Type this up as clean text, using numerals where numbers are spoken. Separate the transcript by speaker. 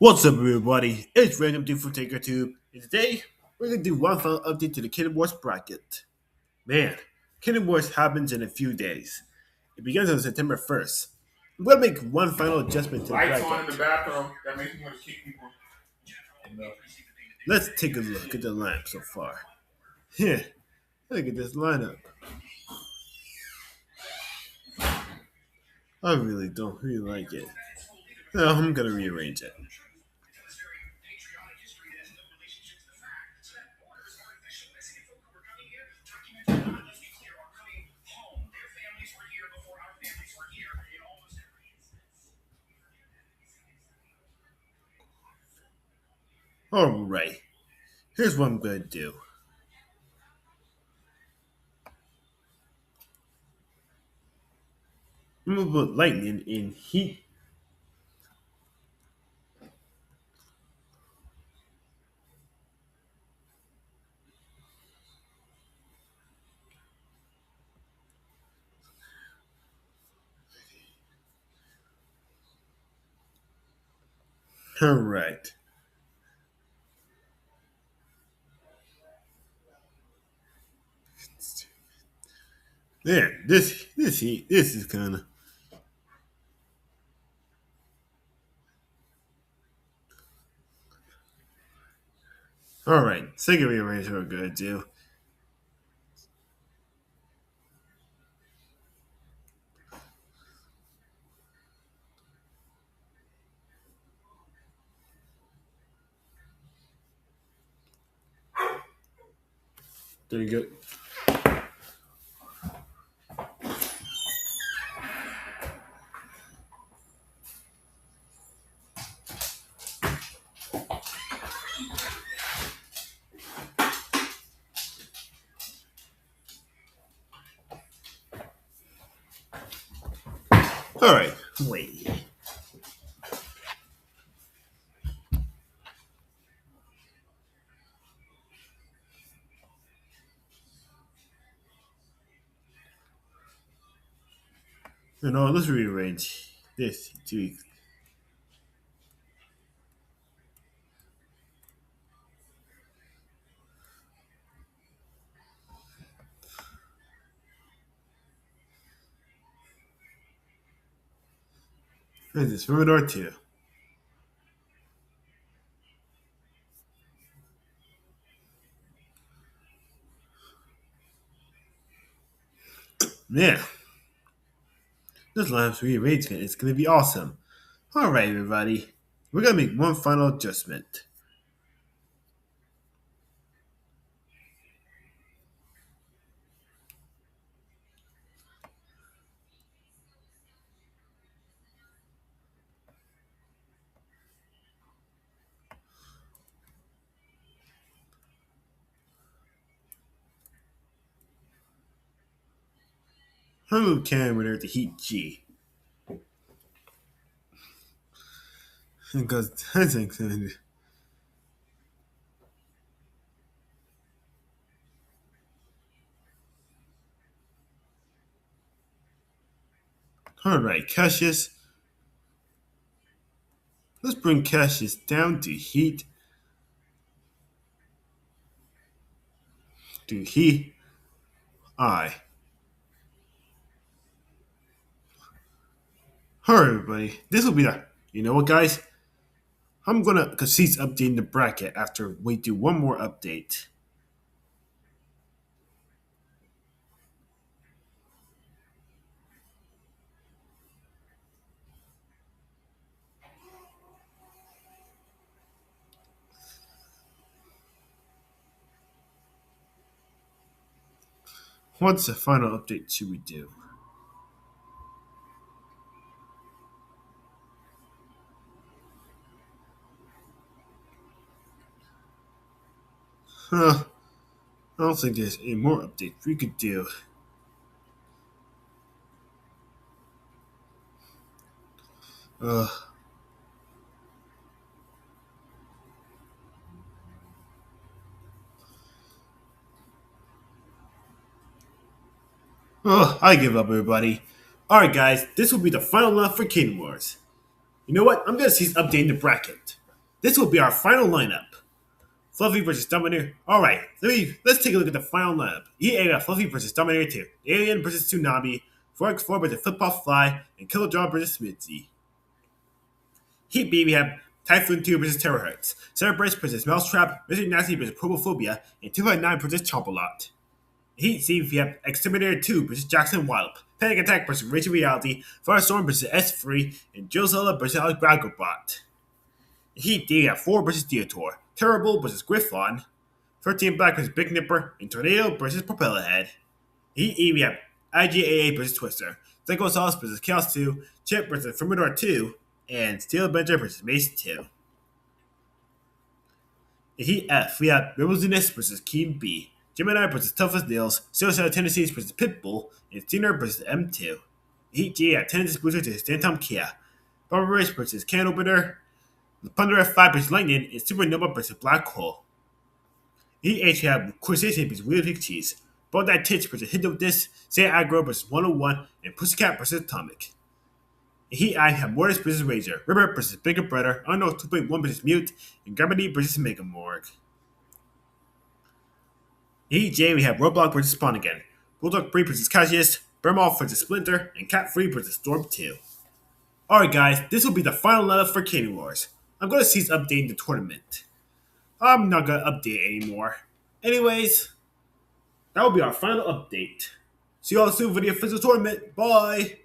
Speaker 1: What's up, everybody? It's Random Dude from TakerTube, and today we're gonna do one final update to the KDYN WARS bracket. Man, KDYN WARS happens in a few days. It begins on September 1st. I'm gonna make one final adjustment to the
Speaker 2: Lights on in the
Speaker 1: bracket.
Speaker 2: bathroom. That makes me want to kick people.
Speaker 1: Let's take a look at the lineup so far. Yeah, look at this lineup. I really don't really like it. No, I'm gonna rearrange it. Alright, here's what I'm gonna do. I'm gonna put lightning in heat. Alright. Yeah, this heat, this is kinda. Alright, second rearrangement we're gonna do. There you go. Alright, wait. Let's rearrange this to. Is this from or two? Yeah, this last rearrangement is gonna be awesome. Alright, everybody. We're gonna make one final adjustment. I'm gonna camera to heat G. Because that's exciting. Alright, Cassius. Let's bring Cassius down to heat. To heat I. Alright, everybody. This will be the. You know what, guys? I'm gonna, because he's updating the bracket after we do one more update. What's the final update should we do? Huh. I don't think there's any more updates we could do. Uh, I give up, everybody. Alright, guys, this will be the final round for KDYN WARS. You know what? I'm gonna cease updating the bracket. This will be our final lineup. Fluffy versus Dominator. Alright, let's take a look at the final lineup. EA got Fluffy versus Dominator 2, Alien versus Tsunami, 4x4 versus Football Fly, and Killjaw versus Smithy. Heat B, we have Typhoon 2 versus Terahertz, Cerebrus versus Mousetrap, Mr. Nasty versus Probophobia, and 2.9 versus Chompalot. Heat C, we have Exterminator 2 versus Jackson Wallop, Panic Attack versus Raging Reality, Firestorm versus S3, and Josella versus Algragobot. Heat D, we have 4 versus Deotor, Terrible versus Griffon, 13 Black versus Big Nipper, and Tornado versus Propellerhead. Heat E, we have IGAA versus Twister, Psycho Sauce versus Chaos 2, Chip versus Firmidor 2, and Steel Avenger versus Mace 2. In Heat F, we have Rebelziness versus Keen B, Gemini versus Toughest Nails, Suicidal Tendencies versus Pitbull, and Steiner versus M2. In Heat G, we have Tendencies Booster versus Stantom Kia, Bomber Race versus Can Opener, Thunder F5 versus Lightning, and Supernova versus Black Hole. In Heat H, we have Crusader versus Wheel Pig Cheese, Ball That Titch versus Hypnotis, Say Aggro versus 101, and Pussycat versus Atomic. In Heat I, have Mortis versus Razor, River versus Bigger Brother, Unknown 2.1 versus Mute, and Gravity versus Mega Morg. In Heat J, we have Roblox versus Spawn again, Bulldog Free versus Cassius, Burmoff versus Splinter, and Cat Free versus Storm 2. Alright guys, this will be the final lineup for KDYN WARS. I'm going to cease updating the tournament. I'm not going to update anymore. Anyways, that will be our final update. See you all soon for the official tournament. Bye!